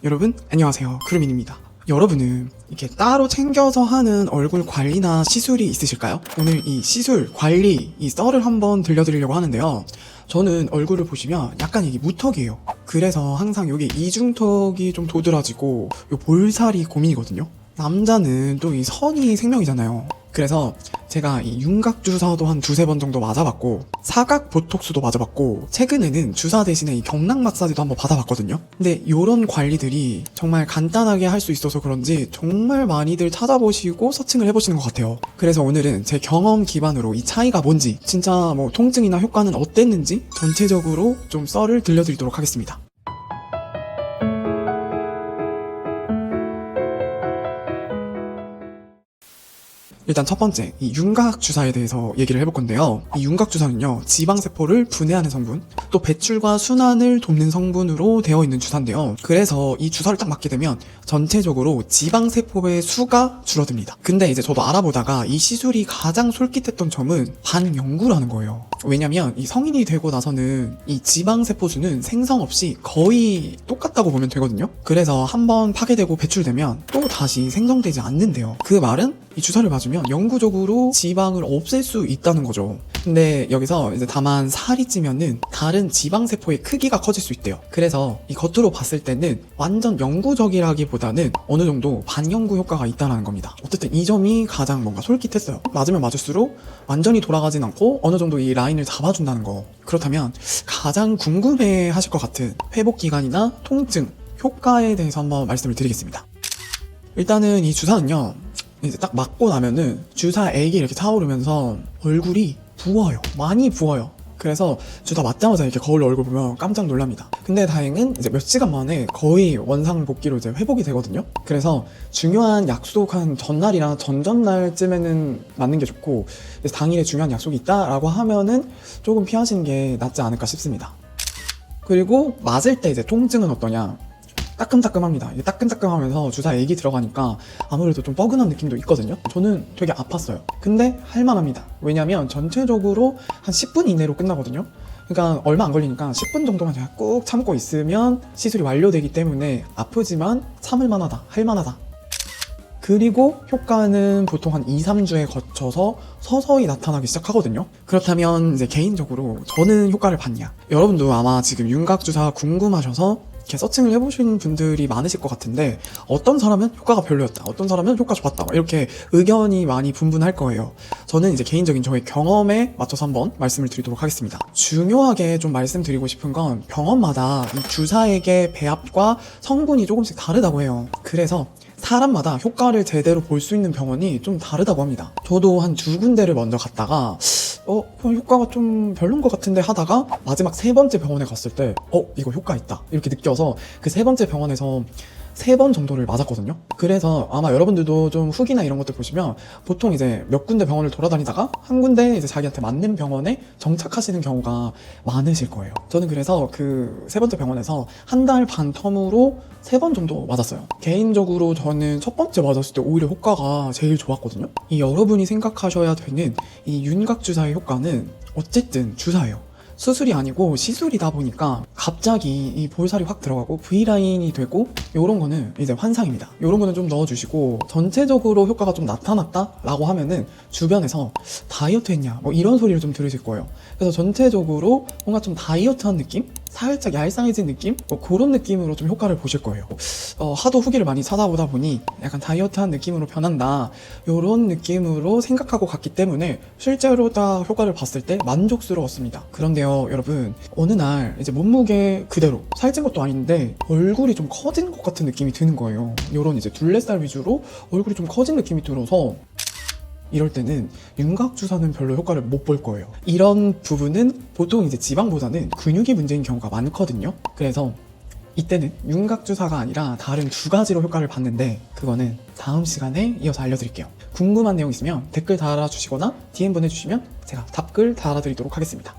여러분 안녕하세요, 크루민입니다. 여러분은 이렇게 따로 챙겨서 하는 얼굴 관리나 시술이 있으실까요? 오늘 이 시술, 관리, 이 썰을 한번 들려드리려고 하는데요. 저는 얼굴을 보시면 약간 이게 무턱이에요. 그래서 항상 여기 이중턱이 좀 도드라지고 요 볼살이 고민이거든요. 남자는 또 이 선이 생명이잖아요. 그래서 제가 이 윤곽 주사도 한 두세 번 정도 맞아봤고, 사각 보톡스도 맞아봤고, 최근에는 주사 대신에 이 경락 마사지도 한번 받아봤거든요. 근데 이런 관리들이 정말 간단하게 할 수 있어서 그런지 정말 많이들 찾아보시고 서칭을 해보시는 것 같아요. 그래서 오늘은 제 경험 기반으로 이 차이가 뭔지, 진짜 뭐 통증이나 효과는 어땠는지 전체적으로 좀 썰을 들려드리도록 하겠습니다. 일단 첫 번째, 이 윤곽 주사에 대해서 얘기를 해볼 건데요. 이 윤곽 주사는요, 지방세포를 분해하는 성분, 또 배출과 순환을 돕는 성분으로 되어 있는 주사인데요. 그래서 이 주사를 딱 맞게 되면 전체적으로 지방세포의 수가 줄어듭니다. 근데 이제 저도 알아보다가 이 시술이 가장 솔깃했던 점은 반영구라는 거예요. 왜냐면 이 성인이 되고 나서는 이 지방세포 수는 생성 없이 거의 똑같다고 보면 되거든요. 그래서 한번 파괴되고 배출되면 또 다시 생성되지 않는데요. 그 말은 이 주사를 맞으면 영구적으로 지방을 없앨 수 있다는 거죠. 근데 여기서 이제 다만 살이 찌면은 다른 지방세포의 크기가 커질 수 있대요. 그래서 이 겉으로 봤을 때는 완전 영구적이라기보다는 어느 정도 반영구 효과가 있다는 겁니다. 어쨌든 이 점이 가장 뭔가 솔깃했어요. 맞으면 맞을수록 완전히 돌아가진 않고 어느 정도 이 라인을 잡아준다는 거. 그렇다면 가장 궁금해 하실 것 같은 회복 기간이나 통증, 효과에 대해서 한번 말씀을 드리겠습니다. 일단은 이 주사는요, 이제 딱 맞고 나면은 주사액이 이렇게 차오르면서 얼굴이 부어요. 많이 부어요. 그래서 주사 맞자마자 이렇게 거울 얼굴 보면 깜짝 놀랍니다. 근데 다행은 이제 몇 시간 만에 거의 원상복귀로 이제 회복이 되거든요. 그래서 중요한 약속한 전날이랑 전전날쯤에는 맞는 게 좋고, 당일에 중요한 약속이 있다라고 하면은 조금 피하시는 게 낫지 않을까 싶습니다. 그리고 맞을 때 이제 통증은 어떠냐? 따끔따끔합니다. 이게 따끔따끔하면서 주사액이 들어가니까 아무래도 좀 뻐근한 느낌도 있거든요. 저는 되게 아팠어요. 근데 할만합니다. 왜냐면 전체적으로 한 10분 이내로 끝나거든요. 그러니까 얼마 안 걸리니까 10분 정도만 제가 꾹 참고 있으면 시술이 완료되기 때문에 아프지만 참을 만하다, 할 만하다. 그리고 효과는 보통 한 2, 3주에 거쳐서 서서히 나타나기 시작하거든요. 그렇다면 이제 개인적으로 저는 효과를 봤냐? 여러분도 아마 지금 윤곽주사 궁금하셔서 이렇게 서칭을 해보신 분들이 많으실 것 같은데, 어떤 사람은 효과가 별로였다, 어떤 사람은 효과 좋았다, 이렇게 의견이 많이 분분할 거예요. 저는 이제 개인적인 저의 경험에 맞춰서 한번 말씀을 드리도록 하겠습니다. 중요하게 좀 말씀드리고 싶은 건 병원마다 이 주사액의 배합과 성분이 조금씩 다르다고 해요. 그래서 사람마다 효과를 제대로 볼 수 있는 병원이 좀 다르다고 합니다. 저도 한 두 군데를 먼저 갔다가 효과가 좀 별론 것 같은데 하다가 마지막 세 번째 병원에 갔을 때 이거 효과 있다 이렇게 느껴서 그 세 번째 병원에서 3번 정도를 맞았거든요. 그래서 아마 여러분들도 좀 후기나 이런 것들 보시면 보통 이제 몇 군데 병원을 돌아다니다가 한 군데 이제 자기한테 맞는 병원에 정착하시는 경우가 많으실 거예요. 저는 그래서 그 세 번째 병원에서 한 달 반 텀으로 3번 정도 맞았어요. 개인적으로 저는 첫 번째 맞았을 때 오히려 효과가 제일 좋았거든요. 이 여러분이 생각하셔야 되는 이 윤곽 주사의 효과는 어쨌든 주사예요. 수술이 아니고 시술이다 보니까 갑자기 이 볼살이 확 들어가고 V라인이 되고, 요런 거는 이제 환상입니다. 요런 거는 좀 넣어주시고, 전체적으로 효과가 좀 나타났다 라고 하면은 주변에서 다이어트 했냐 뭐 이런 소리를 좀 들으실 거예요. 그래서 전체적으로 뭔가 좀 다이어트한 느낌? 살짝 얄쌍해진 느낌? 뭐 그런 느낌으로 좀 효과를 보실 거예요. 하도 후기를 많이 찾아보다 보니 약간 다이어트한 느낌으로 변한다, 요런 느낌으로 생각하고 갔기 때문에 실제로 딱 효과를 봤을 때 만족스러웠습니다. 그런데요 여러분, 어느 날 이제 몸무게 그대로 살찐 것도 아닌데 얼굴이 좀 커진 것 같은 느낌이 드는 거예요. 요런 이제 둘레살 위주로 얼굴이 좀 커진 느낌이 들어서, 이럴 때는 윤곽 주사는 별로 효과를 못 볼 거예요. 이런 부분은 보통 이제 지방보다는 근육이 문제인 경우가 많거든요. 그래서 이때는 윤곽 주사가 아니라 다른 두 가지로 효과를 봤는데, 그거는 다음 시간에 이어서 알려드릴게요. 궁금한 내용 있으면 댓글 달아주시거나 DM 보내주시면 제가 답글 달아드리도록 하겠습니다.